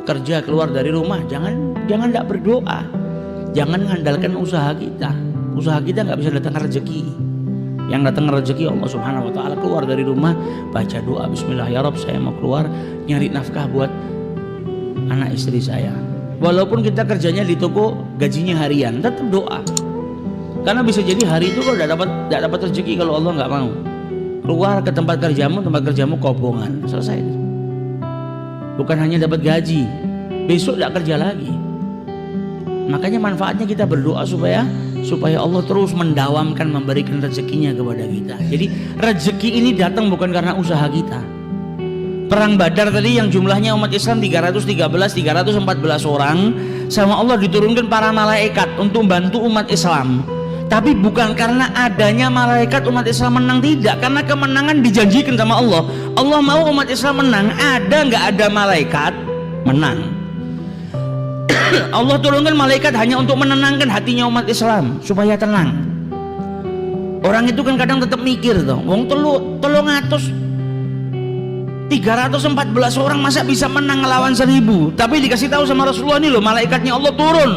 kerja keluar dari rumah, jangan tidak berdoa, jangan mengandalkan usaha kita. Usaha kita nggak bisa datang rezeki. Yang datang rezeki Allah Subhanahu Wa Taala. Keluar dari rumah, baca doa, Bismillah ya Rob, saya mau keluar nyari nafkah buat anak istri saya. Walaupun kita kerjanya di toko, gajinya harian, tetap doa. Karena bisa jadi hari itu kalau tidak dapat rezeki kalau Allah nggak mau. Keluar ke tempat kerjamu kobongan, selesai. Bukan hanya dapat gaji, besok tidak kerja lagi. Makanya manfaatnya kita berdoa supaya Allah terus mendawamkan, memberikan rezekinya kepada kita. Jadi rezeki ini datang bukan karena usaha kita. Perang Badar tadi yang jumlahnya umat Islam 314 orang, sama Allah diturunkan para malaikat untuk bantu umat Islam. Tapi bukan karena adanya malaikat umat Islam menang, tidak, karena kemenangan dijanjikan sama Allah. Allah mau umat Islam menang, ada nggak ada malaikat menang. Allah turunkan malaikat hanya untuk menenangkan hatinya umat Islam supaya tenang. Orang itu kan kadang tetap mikir tuh, wong 314 orang masa bisa menang ngelawan 1000. Tapi dikasih tahu sama Rasulullah, ini loh malaikatnya Allah turun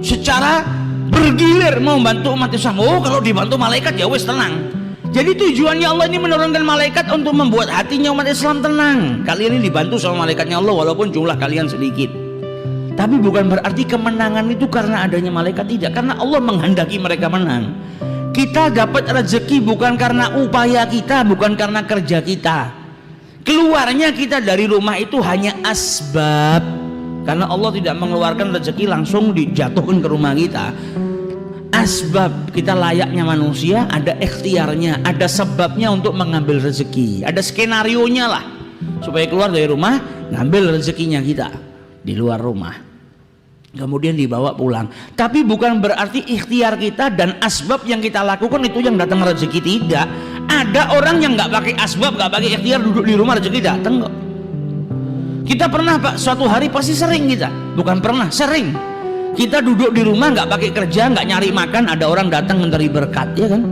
secara bergilir mau bantu umat Islam. Oh, kalau dibantu malaikat ya wes tenang. Jadi tujuannya Allah ini menurunkan malaikat untuk membuat hatinya umat Islam tenang. Kalian ini dibantu sama malaikatnya Allah walaupun jumlah kalian sedikit. Tapi bukan berarti kemenangan itu karena adanya malaikat, tidak, karena Allah menghendaki mereka menang. Kita dapat rezeki bukan karena upaya kita, bukan karena kerja kita. Keluarnya kita dari rumah itu hanya asbab, karena Allah tidak mengeluarkan rezeki langsung dijatuhkan ke rumah kita. Asbab, kita layaknya manusia, ada ikhtiarnya, ada sebabnya untuk mengambil rezeki, ada skenarionya lah supaya keluar dari rumah ngambil rezekinya kita di luar rumah, kemudian dibawa pulang. Tapi bukan berarti ikhtiar kita dan asbab yang kita lakukan itu yang datang rezeki, tidak. Ada orang yang nggak pakai asbab, nggak pakai ikhtiar, duduk di rumah rezeki datang kok. Kita pernah Pak, suatu hari pasti sering kita, bukan pernah, sering kita duduk di rumah nggak pakai kerja, nggak nyari makan, ada orang datang memberi berkat, ya kan?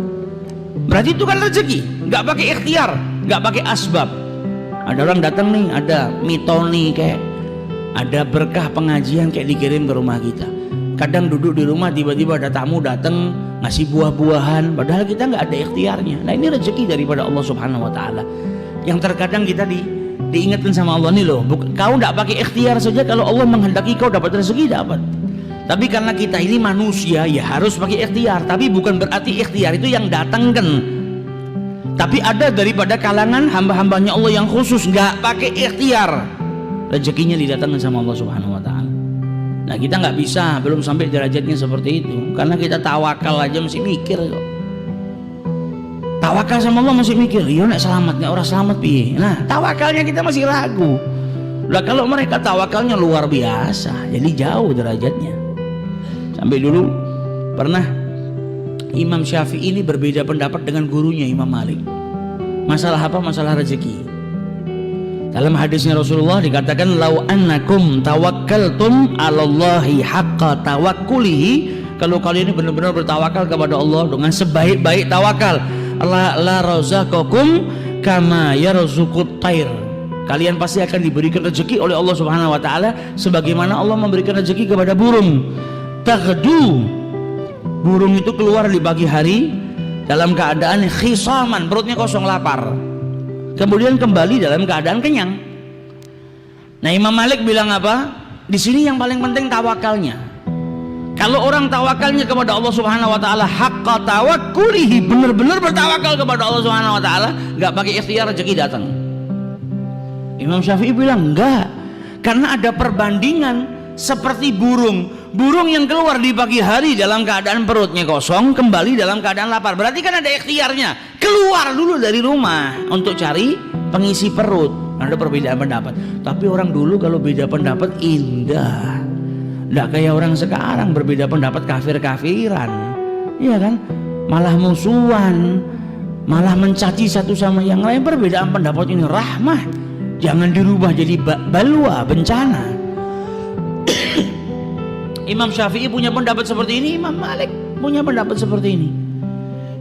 Berarti itu kan rezeki, nggak pakai ikhtiar, nggak pakai asbab. Ada orang datang nih, ada mitoni kayak ada berkah pengajian kayak dikirim ke rumah kita. Kadang duduk di rumah tiba-tiba ada tamu datang ngasih buah-buahan, padahal kita nggak ada ikhtiarnya. Nah, ini rezeki daripada Allah Subhanahu Wa Taala. Yang terkadang kita diingatkan sama Allah nih loh, kau nggak pakai ikhtiar saja, kalau Allah menghendaki kau dapat rezeki dapat. Tapi karena kita ini manusia ya harus pakai ikhtiar. Tapi bukan berarti ikhtiar itu yang datangkan. Tapi ada daripada kalangan hamba-hambanya Allah yang khusus nggak pakai ikhtiar, rezekinya didatangkan sama Allah Subhanahu Wa Taala. Nah, kita nggak bisa, belum sampai derajatnya seperti itu, karena kita tawakal aja masih mikir kok. Tawakal sama Allah masih mikir, iya nek selamat nek orang selamat piye. Nah, tawakalnya kita masih ragu. Lah kalau mereka tawakalnya luar biasa, jadi jauh derajatnya. Sampai dulu pernah Imam Syafi'i ini berbeda pendapat dengan gurunya Imam Malik. Masalah apa? Masalah rezeki. Dalam hadisnya Rasulullah dikatakan, lau annakum tawakkaltum 'alallahi haqqa tawakkulihi, kalau kalian ini benar-benar bertawakal kepada Allah dengan sebaik-baik tawakal, la razaqakum kama yarzuqut thair, kalian pasti akan diberikan rezeki oleh Allah Subhanahu Wa Taala sebagaimana Allah memberikan rezeki kepada burung. Taghdu, burung itu keluar di pagi hari dalam keadaan khisaman, perutnya kosong lapar, kemudian kembali dalam keadaan kenyang. Nah, Imam Malik bilang apa? Di sini yang paling penting tawakalnya. Kalau orang tawakalnya kepada Allah Subhanahu Wa Taala haqqa tawakkulihi, benar-benar bertawakal kepada Allah Subhanahu Wa Taala, nggak pakai ikhtiar, rezeki datang. Imam Syafi'i bilang enggak, karena ada perbandingan seperti burung yang keluar di pagi hari dalam keadaan perutnya kosong, kembali dalam keadaan lapar. Berarti kan ada ikhtiarnya, keluar dulu dari rumah untuk cari pengisi perut. Ada perbedaan pendapat, tapi orang dulu kalau beda pendapat indah, nggak kayak orang sekarang berbeda pendapat kafir-kafiran, iya kan? Malah musuhan, malah mencaci satu sama yang lain. Perbedaan pendapat ini rahmah, jangan dirubah jadi balwa, bencana. Imam Syafi'i punya pendapat seperti ini, Imam Malik punya pendapat seperti ini.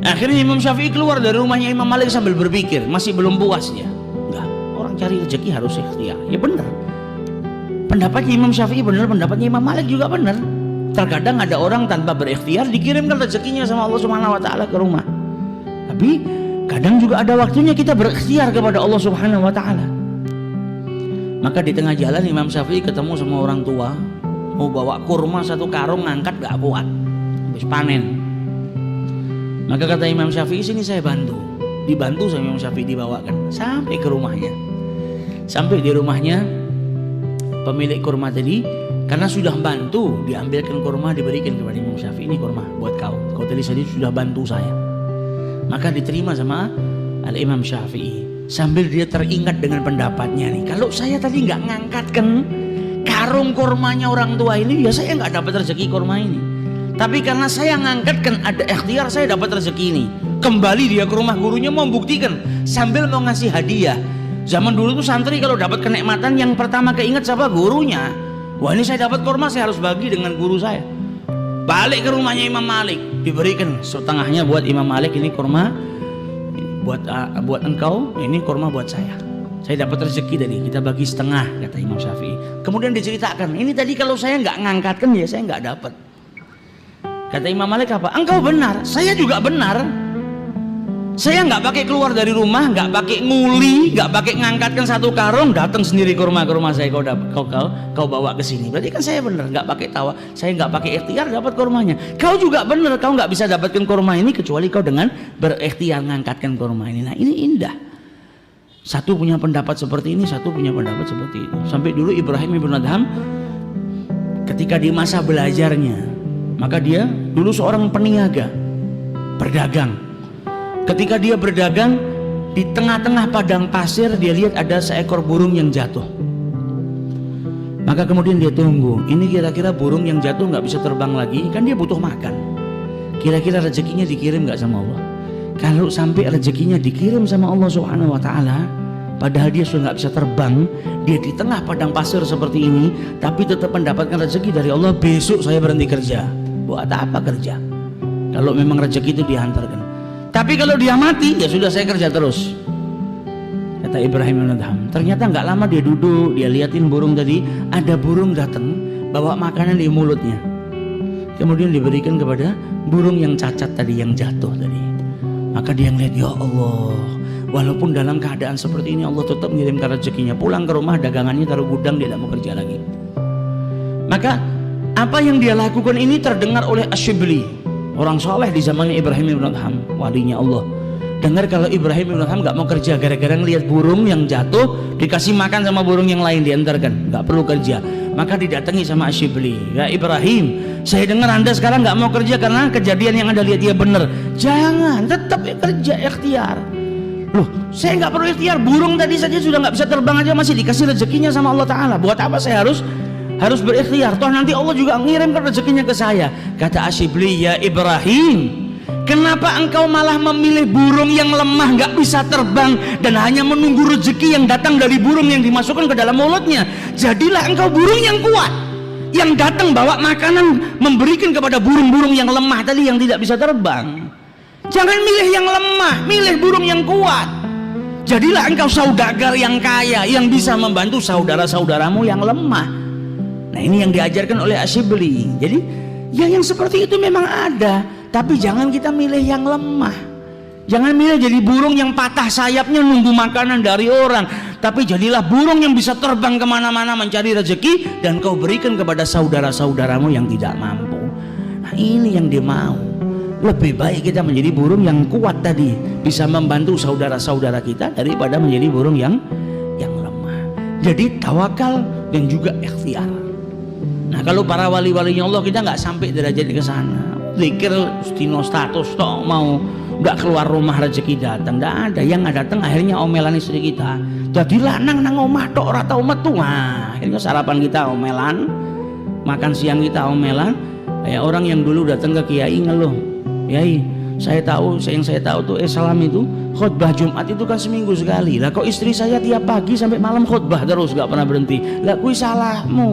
Akhirnya Imam Syafi'i keluar dari rumahnya Imam Malik sambil berpikir, masih belum puas dia. Enggak, orang cari rezeki harus ikhtiar. Ya benar, Pendapatnya Imam Syafi'i benar, pendapatnya Imam Malik juga benar. Terkadang ada orang tanpa berikhtiar dikirimkan rezekinya sama Allah Subhanahu wa taala ke rumah. Tapi kadang juga ada waktunya kita berikhtiar kepada Allah Subhanahu wa taala. Maka di tengah jalan Imam Syafi'i ketemu sama orang tua, mau bawa kurma 1 karung, ngangkat gak kuat, habis panen. Maka kata Imam Syafi'i, sini saya bantu. Dibantu sama Imam Syafi'i, dibawakan sampai ke rumahnya. Sampai di rumahnya pemilik kurma tadi, karena sudah bantu, diambilkan kurma, diberikan kepada Imam Syafi'i. Ini kurma buat kau tadi sudah bantu saya. Maka diterima sama Al-Imam Syafi'i. Sambil dia teringat dengan pendapatnya nih, kalau saya tadi nggak ngangkatkan karung kurmanya orang tua ini, ya saya nggak dapat rezeki kurma ini. Tapi karena saya ngangkatkan, ada ikhtiar, saya dapat rezeki ini. Kembali dia ke rumah gurunya mau buktikan, sambil mau ngasih hadiah. Zaman dulu tuh santri kalau dapat kenikmatan yang pertama keinget siapa? Gurunya. Wah, ini saya dapat kurma, saya harus bagi dengan guru saya. Balik ke rumahnya Imam Malik, diberikan setengahnya buat Imam Malik, ini kurma buat engkau, ini kurma buat saya dapat rezeki tadi, kita bagi setengah, kata Imam Syafi'i. Kemudian diceritakan, ini tadi kalau saya nggak ngangkatkan ya saya nggak dapat. Kata Imam Malik apa? Engkau benar, saya juga benar. Saya nggak pakai keluar dari rumah, nggak pakai nguli, nggak pakai ngangkatkan 1 karung, datang sendiri ke rumah saya, kau bawa ke sini. Berarti kan saya benar, nggak pakai tawa, saya nggak pakai ikhtiar dapat kurmanya. Kau juga benar, kau nggak bisa dapatkan kurma ini kecuali kau dengan berikhtiar ngangkatkan kurma ini. Nah ini indah. Satu punya pendapat seperti ini, satu punya pendapat seperti itu. Sampai dulu Ibrahim ibn Adham ketika di masa belajarnya, maka dia dulu seorang peniaga, berdagang. Ketika dia berdagang, di tengah-tengah padang pasir dia lihat ada seekor burung yang jatuh. Maka kemudian dia tunggu, ini kira-kira burung yang jatuh nggak bisa terbang lagi, kan dia butuh makan. Kira-kira rezekinya dikirim nggak sama Allah? Kalau sampai rezekinya dikirim sama Allah Subhanahu wa taala, padahal dia sudah nggak bisa terbang, dia di tengah padang pasir seperti ini, tapi tetap mendapatkan rezeki dari Allah. Besok saya berhenti kerja. Buat apa kerja? Kalau memang rezeki itu dihantarkan. Tapi kalau dia mati, ya sudah saya kerja terus. Kata Ibrahim bin Adham. Ternyata nggak lama dia duduk, dia liatin burung tadi, ada burung datang bawa makanan di mulutnya. Kemudian diberikan kepada burung yang cacat tadi, yang jatuh tadi. Maka dia ngeliat, ya Allah, walaupun dalam keadaan seperti ini Allah tetap mengirimkan rezekinya. Pulang ke rumah, dagangannya taruh gudang, dia tidak mau kerja lagi. Maka apa yang dia lakukan ini terdengar oleh Asyibli, orang soleh di zamannya Ibrahim bin Adham, walinya Allah. Dengar kalau Ibrahim bin Adham nggak mau kerja gara-gara ngelihat burung yang jatuh, dikasih makan sama burung yang lain, diantarkan, nggak perlu kerja. Maka didatangi sama Asyibli, ya Ibrahim, saya dengar Anda sekarang nggak mau kerja karena kejadian yang Anda lihat dia benar. Jangan, tetap kerja, ikhtiar. Loh, saya nggak perlu ikhtiar, burung tadi saja sudah nggak bisa terbang aja masih dikasih rezekinya sama Allah Ta'ala. Buat apa saya harus berikhtiar? Toh nanti Allah juga ngirimkan rezekinya ke saya. Kata Asyibli, ya Ibrahim, kenapa engkau malah memilih burung yang lemah, nggak bisa terbang, dan hanya menunggu rezeki yang datang dari burung yang dimasukkan ke dalam mulutnya? Jadilah engkau burung yang kuat, yang datang bawa makanan, memberikan kepada burung-burung yang lemah tadi yang tidak bisa terbang. Jangan milih yang lemah, milih burung yang kuat. Jadilah engkau saudagar yang kaya, yang bisa membantu saudara-saudaramu yang lemah. Nah ini yang diajarkan oleh Asyibli. Jadi ya yang seperti itu memang ada, tapi jangan kita milih yang lemah. Jangan milih jadi burung yang patah sayapnya nunggu makanan dari orang, tapi jadilah burung yang bisa terbang kemana-mana mencari rezeki, dan kau berikan kepada saudara-saudaramu yang tidak mampu. Nah ini yang dia mau. Lebih baik kita menjadi burung yang kuat tadi, bisa membantu saudara-saudara kita, daripada menjadi burung yang lemah. Jadi tawakal dan juga ikhtiar. Nah kalau para wali-walinya Allah, kita nggak sampai derajat ke sana. Zikir stino status toh, mau nggak keluar rumah rezeki datang, nggak ada. Yang datang akhirnya omelan istri kita. Jadi lanang nang omah tok ora tau metu. Nah, akhirnya sarapan kita omelan, makan siang kita omelan. Kayak orang yang dulu datang ke kiai ngeluh, "Kiai, saya tahu tuh salam itu khutbah Jumat itu kan seminggu sekali. Lah kok istri saya tiap pagi sampai malam khutbah terus, nggak pernah berhenti. Lah kui salahmu.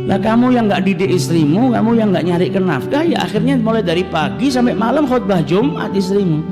Lah kamu yang nggak didik istrimu, kamu yang nggak nyari nafkah, ya akhirnya mulai dari pagi sampai malam khutbah Jumat istrimu.